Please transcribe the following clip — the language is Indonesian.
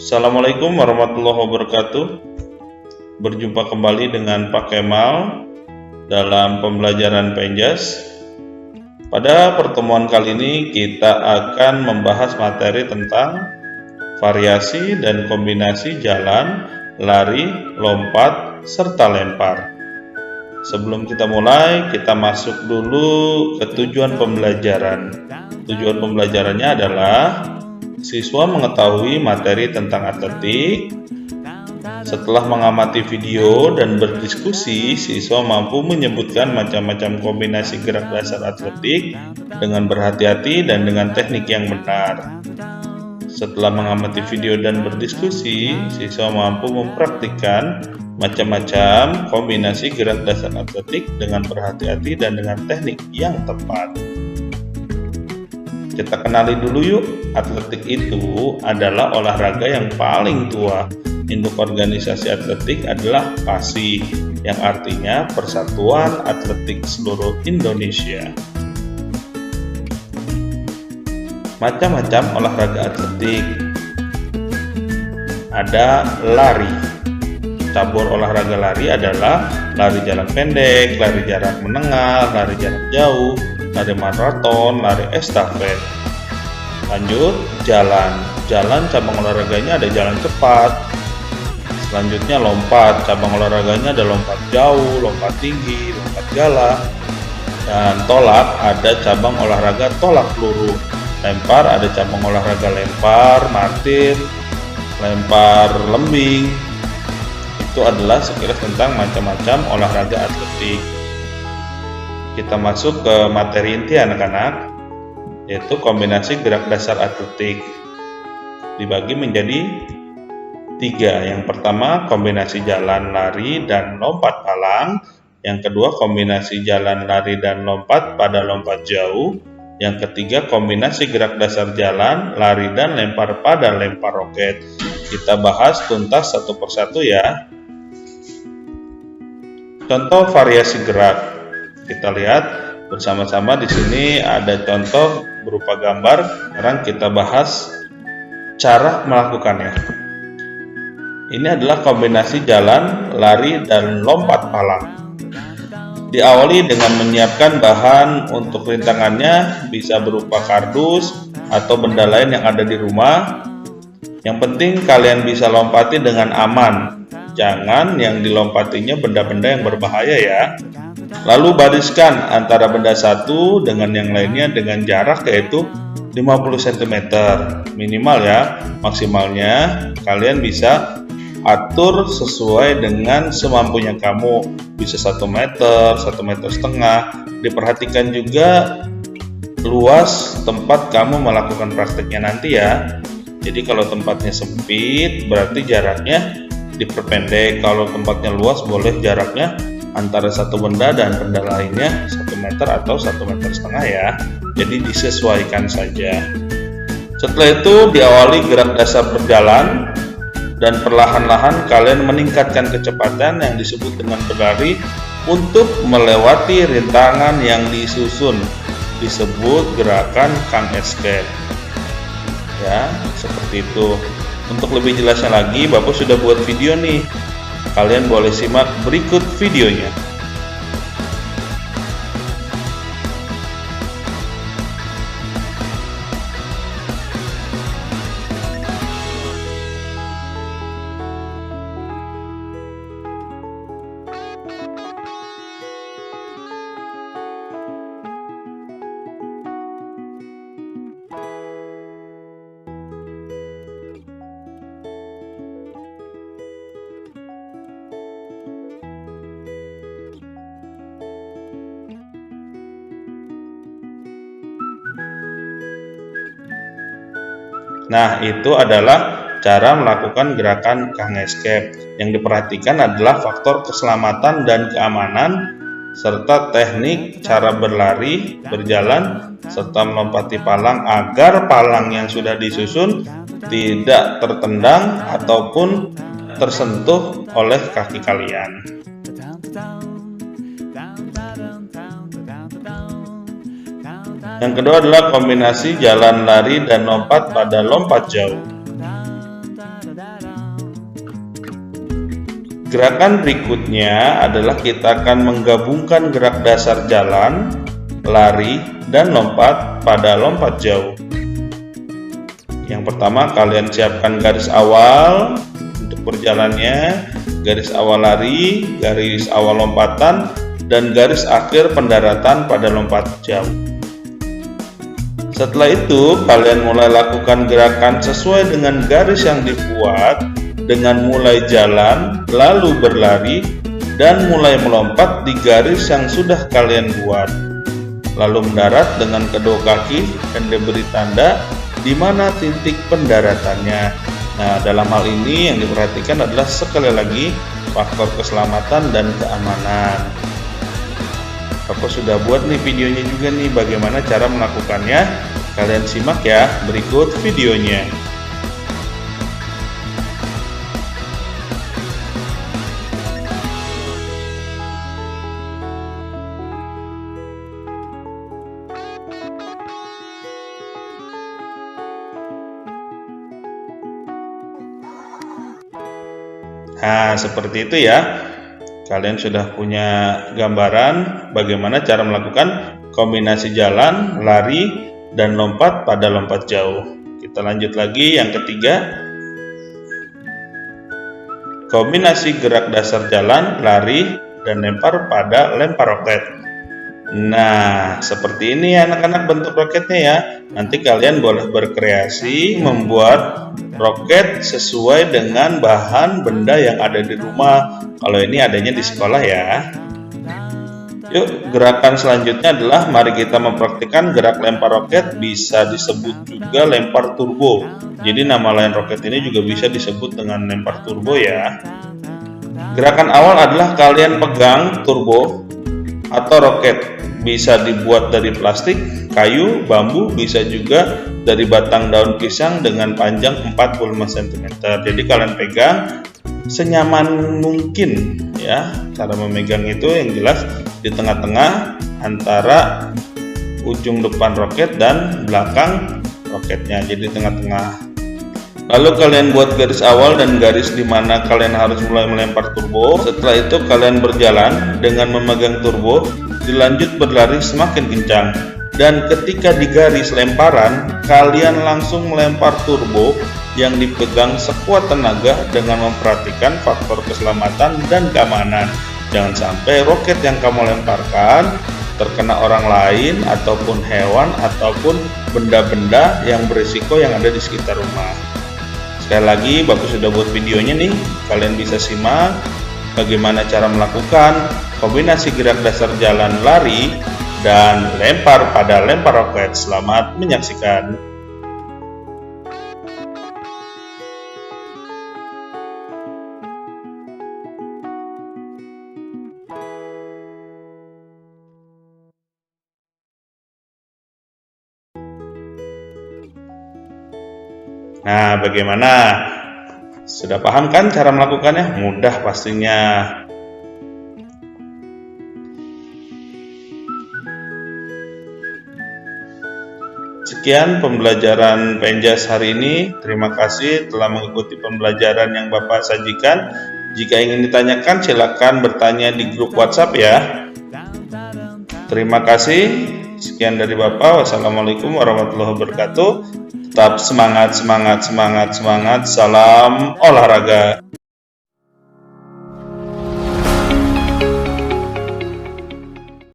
Assalamualaikum warahmatullahi wabarakatuh. Berjumpa kembali dengan Pak Kemal dalam pembelajaran Penjas. Pada pertemuan kali ini kita akan membahas materi tentang variasi dan kombinasi jalan, lari, lompat, serta lempar. Sebelum kita mulai, kita masuk dulu ke tujuan pembelajaran. Tujuan pembelajarannya adalah siswa mengetahui materi tentang atletik. Setelah mengamati video dan berdiskusi, siswa mampu menyebutkan macam-macam kombinasi gerak dasar atletik dengan berhati-hati dan dengan teknik yang benar. Setelah mengamati video dan berdiskusi, siswa mampu mempraktikkan macam-macam kombinasi gerak dasar atletik dengan berhati-hati dan dengan teknik yang tepat. Kita kenali dulu yuk, atletik itu adalah olahraga yang paling tua. Induk organisasi atletik adalah PASI, yang artinya Persatuan Atletik Seluruh Indonesia. Macam-macam olahraga atletik. Ada lari. Cabur olahraga lari adalah lari jarak pendek, lari jarak menengah, lari jarak jauh, lari maraton, lari estafet. Lanjut, jalan. Jalan cabang olahraganya ada jalan cepat. Selanjutnya lompat. Cabang olahraganya ada lompat jauh, lompat tinggi, lompat gala. Dan tolak ada cabang olahraga tolak peluru. Lempar ada cabang olahraga lempar, martir, lempar lembing. Itu adalah sekilas tentang macam-macam olahraga atletik. Kita masuk ke materi inti anak-anak, yaitu kombinasi gerak dasar atletik. Dibagi menjadi 3. Yang pertama kombinasi jalan, lari, dan lompat palang. Yang kedua kombinasi jalan, lari, dan lompat pada lompat jauh. Yang ketiga kombinasi gerak dasar jalan, lari, dan lempar pada lempar roket. Kita bahas tuntas satu persatu ya. Contoh variasi gerak. Kita lihat bersama-sama di sini ada contoh berupa gambar. Sekarang kita bahas cara melakukannya. Ini adalah kombinasi jalan, lari, dan lompat palang. Diawali dengan menyiapkan bahan untuk rintangannya, bisa berupa kardus atau benda lain yang ada di rumah. Yang penting kalian bisa lompati dengan aman. Jangan yang dilompatinya benda-benda yang berbahaya ya. Lalu bariskan antara benda satu dengan yang lainnya dengan jarak yaitu 50 cm minimal ya. Maksimalnya kalian bisa atur sesuai dengan semampunya kamu. Bisa 1 meter, 1,5 meter. Diperhatikan juga luas tempat kamu melakukan prakteknya nanti ya. Jadi kalau tempatnya sempit berarti jaraknya diperpendek. Kalau tempatnya luas boleh jaraknya antara satu benda dan benda lainnya 1 meter atau 1,5 meter ya. Jadi disesuaikan saja. Setelah itu diawali gerak dasar berjalan dan perlahan-lahan kalian meningkatkan kecepatan yang disebut dengan berlari untuk melewati rintangan yang disusun. Disebut gerakan Kang Escape. Ya, seperti itu. Untuk lebih jelasnya lagi, Bapak sudah buat video nih. Kalian boleh simak berikut videonya. Nah, itu adalah cara melakukan gerakan Kang Escape. Yang diperhatikan adalah faktor keselamatan dan keamanan, serta teknik cara berlari, berjalan, serta melompati palang agar palang yang sudah disusun tidak tertendang ataupun tersentuh oleh kaki kalian. Yang kedua adalah kombinasi jalan, lari, dan lompat pada lompat jauh. Gerakan berikutnya adalah kita akan menggabungkan gerak dasar jalan, lari, dan lompat pada lompat jauh. Yang pertama, kalian siapkan garis awal untuk berjalannya, garis awal lari, garis awal lompatan, dan garis akhir pendaratan pada lompat jauh. Setelah itu, kalian mulai lakukan gerakan sesuai dengan garis yang dibuat, dengan mulai jalan, lalu berlari, dan mulai melompat di garis yang sudah kalian buat. Lalu mendarat dengan kedua kaki dan diberi tanda di mana titik pendaratannya. Nah, dalam hal ini yang diperhatikan adalah sekali lagi faktor keselamatan dan keamanan. Aku sudah buat nih videonya juga nih bagaimana cara melakukannya. Kalian simak ya berikut videonya. Nah, seperti itu ya. Kalian sudah punya gambaran bagaimana cara melakukan kombinasi jalan, lari, dan lompat pada lompat jauh. Kita lanjut lagi yang ketiga. Kombinasi gerak dasar jalan, lari, dan lempar pada lempar roket. Nah, seperti ini ya anak-anak bentuk roketnya ya. Nanti kalian boleh berkreasi membuat roket sesuai dengan bahan benda yang ada di rumah. Kalau ini adanya di sekolah ya. Yuk, gerakan selanjutnya adalah mari kita mempraktikkan gerak lempar roket, bisa disebut juga lempar turbo. Jadi nama lain roket ini juga bisa disebut dengan lempar turbo ya. Gerakan awal adalah kalian pegang turbo atau roket. Bisa dibuat dari plastik, kayu, bambu, bisa juga dari batang daun pisang dengan panjang 45 cm. Jadi kalian pegang senyaman mungkin ya. Cara memegang itu yang jelas di tengah-tengah antara ujung depan roket dan belakang roketnya. Jadi tengah-tengah. Lalu kalian buat garis awal dan garis di mana kalian harus mulai melempar turbo. Setelah itu kalian berjalan dengan memegang turbo, dilanjut berlari semakin kencang. Dan ketika di garis lemparan, kalian langsung melempar turbo yang dipegang sekuat tenaga dengan memperhatikan faktor keselamatan dan keamanan. Jangan sampai roket yang kamu lemparkan terkena orang lain ataupun hewan ataupun benda-benda yang berisiko yang ada di sekitar rumah. Sekali lagi, Bapak sudah buat videonya nih. Kalian bisa simak bagaimana cara melakukan kombinasi gerak dasar jalan, lari, dan lempar pada lempar roket. Selamat menyaksikan. Nah, bagaimana? Sudah paham kan cara melakukannya? Mudah pastinya. Sekian pembelajaran Penjas hari ini. Terima kasih telah mengikuti pembelajaran yang Bapak sajikan. Jika ingin ditanyakan, silakan bertanya di grup WhatsApp ya. Terima kasih. Sekian dari Bapak. Wassalamualaikum warahmatullahi wabarakatuh. Tetap semangat, semangat, semangat, semangat. Salam olahraga.